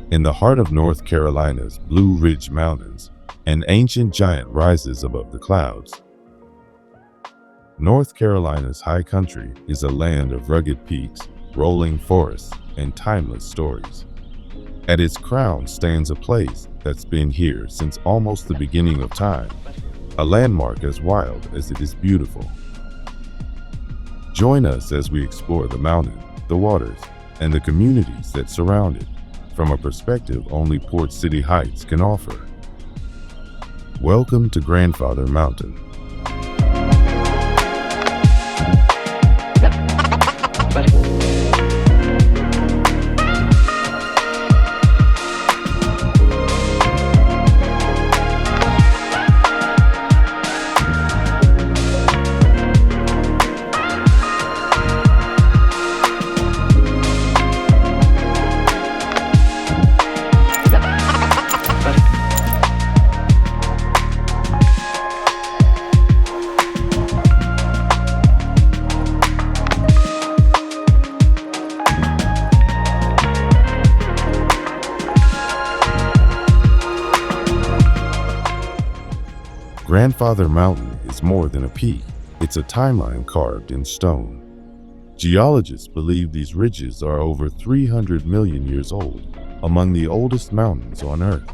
In the heart of North Carolina's Blue Ridge Mountains, an ancient giant rises above the clouds. North Carolina's high country is a land of rugged peaks, rolling forests, and timeless stories. At its crown stands a place that's been here since almost the beginning of time, a landmark as wild as it is beautiful. Join us as we explore the mountain, the waters, and the communities that surround it, from a perspective only Port City Heights can offer. Welcome to Grandfather Mountain. Grandfather Mountain is more than a peak. It's a timeline carved in stone. Geologists believe these ridges are over 300 million years old, among the oldest mountains on Earth.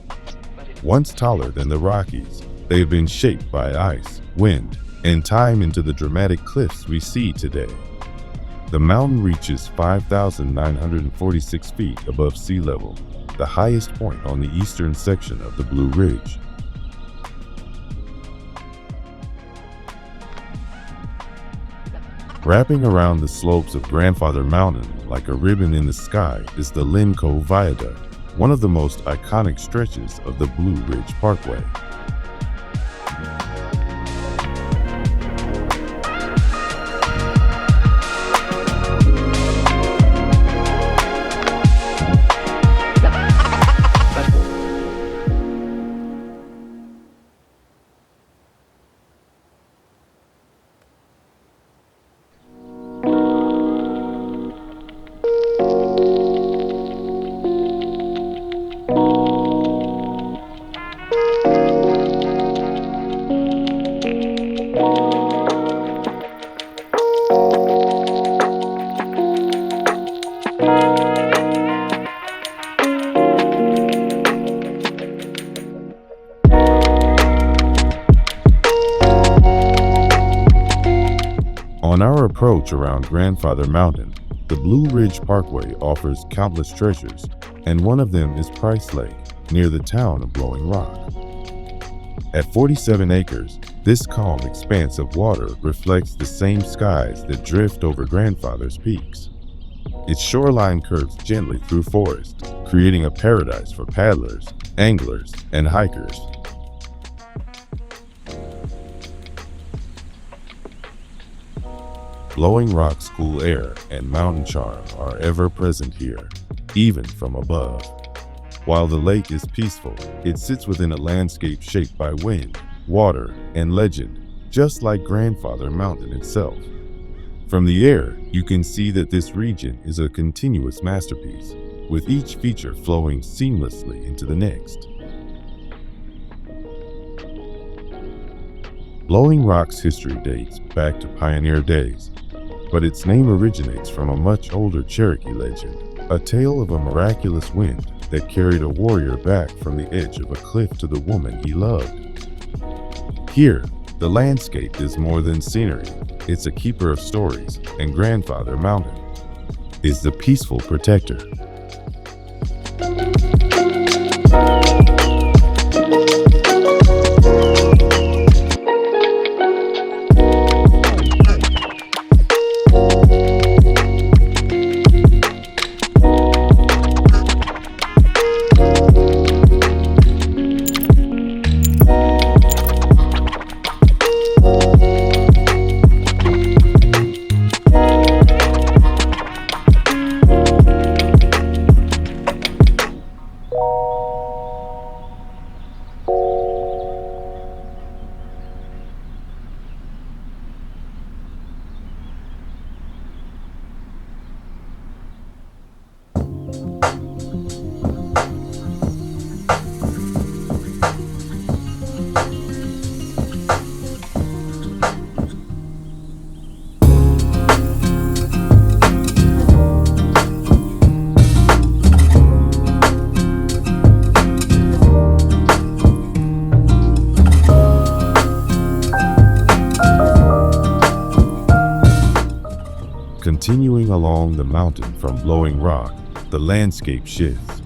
Once taller than the Rockies, they've been shaped by ice, wind, and time into the dramatic cliffs we see today. The mountain reaches 5,946 feet above sea level, the highest point on the eastern section of the Blue Ridge. Wrapping around the slopes of Grandfather Mountain like a ribbon in the sky is the Linn Cove Viaduct, one of the most iconic stretches of the Blue Ridge Parkway. On our approach around Grandfather Mountain, the Blue Ridge Parkway offers countless treasures, and one of them is Price Lake, near the town of Blowing Rock. At 47 acres, this calm expanse of water reflects the same skies that drift over Grandfather's peaks. Its shoreline curves gently through forest, creating a paradise for paddlers, anglers, and hikers. Blowing Rock's cool air and mountain charm are ever present here, even from above. While the lake is peaceful, it sits within a landscape shaped by wind, water, and legend, just like Grandfather Mountain itself. From the air, you can see that this region is a continuous masterpiece, with each feature flowing seamlessly into the next. Blowing Rock's history dates back to pioneer days, but its name originates from a much older Cherokee legend, a tale of a miraculous wind that carried a warrior back from the edge of a cliff to the woman he loved. Here, the landscape is more than scenery. It's a keeper of stories, and Grandfather Mountain is the peaceful protector. Continuing along the mountain from Blowing Rock, the landscape shifts.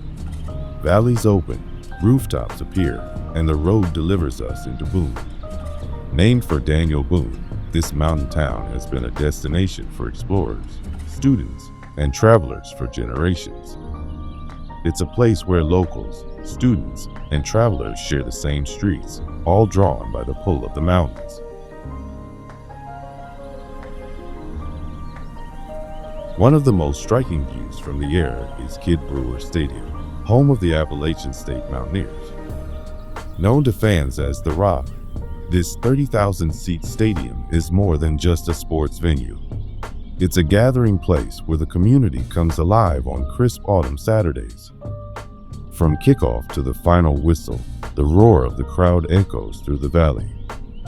Valleys open, rooftops appear, and the road delivers us into Boone. Named for Daniel Boone, this mountain town has been a destination for explorers, students, and travelers for generations. It's a place where locals, students, and travelers share the same streets, all drawn by the pull of the mountains. One of the most striking views from the air is Kid Brewer Stadium, home of the Appalachian State Mountaineers. Known to fans as The Rock, this 30,000-seat stadium is more than just a sports venue. It's a gathering place where the community comes alive on crisp autumn Saturdays. From kickoff to the final whistle, the roar of the crowd echoes through the valley,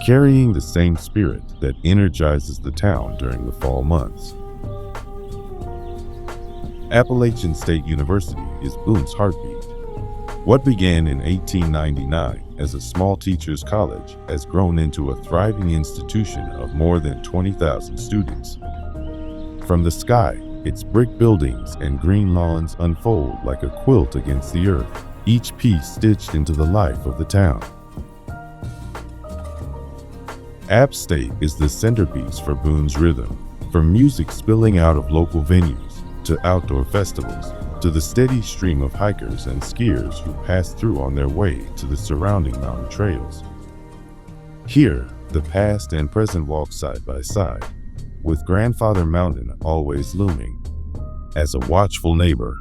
carrying the same spirit that energizes the town during the fall months. Appalachian State University is Boone's heartbeat. What began in 1899 as a small teachers' college has grown into a thriving institution of more than 20,000 students. From the sky, its brick buildings and green lawns unfold like a quilt against the earth, each piece stitched into the life of the town. App State is the centerpiece for Boone's rhythm, from music spilling out of local venues to outdoor festivals, to the steady stream of hikers and skiers who pass through on their way to the surrounding mountain trails. Here, the past and present walk side by side, with Grandfather Mountain always looming as a watchful neighbor.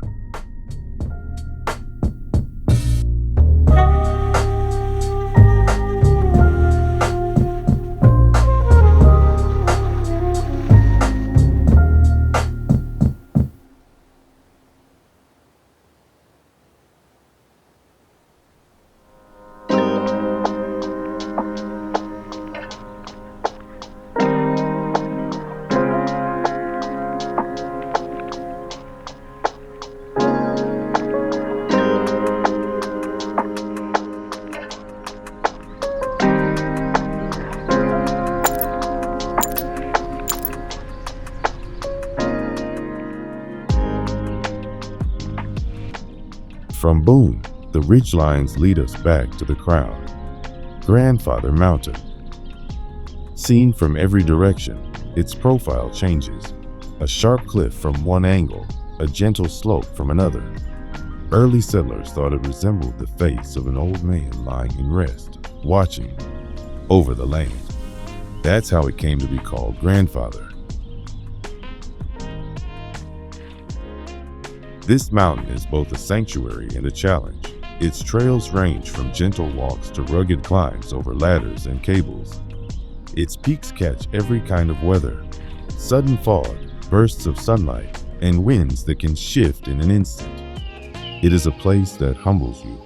From Boone, the ridgelines lead us back to the crown, Grandfather Mountain. Seen from every direction, its profile changes. A sharp cliff from one angle, a gentle slope from another. Early settlers thought it resembled the face of an old man lying in rest, watching over the land. That's how it came to be called Grandfather. This mountain is both a sanctuary and a challenge. Its trails range from gentle walks to rugged climbs over ladders and cables. Its peaks catch every kind of weather: sudden fog, bursts of sunlight, and winds that can shift in an instant. It is a place that humbles you.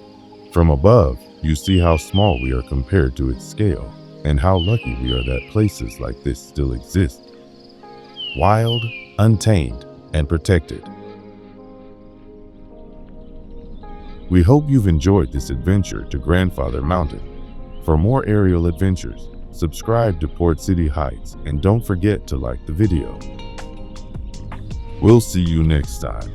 From above, you see how small we are compared to its scale, and how lucky we are that places like this still exist. Wild, untamed, and protected. We hope you've enjoyed this adventure to Grandfather Mountain. For more aerial adventures, subscribe to Port City Heights and don't forget to like the video. We'll see you next time.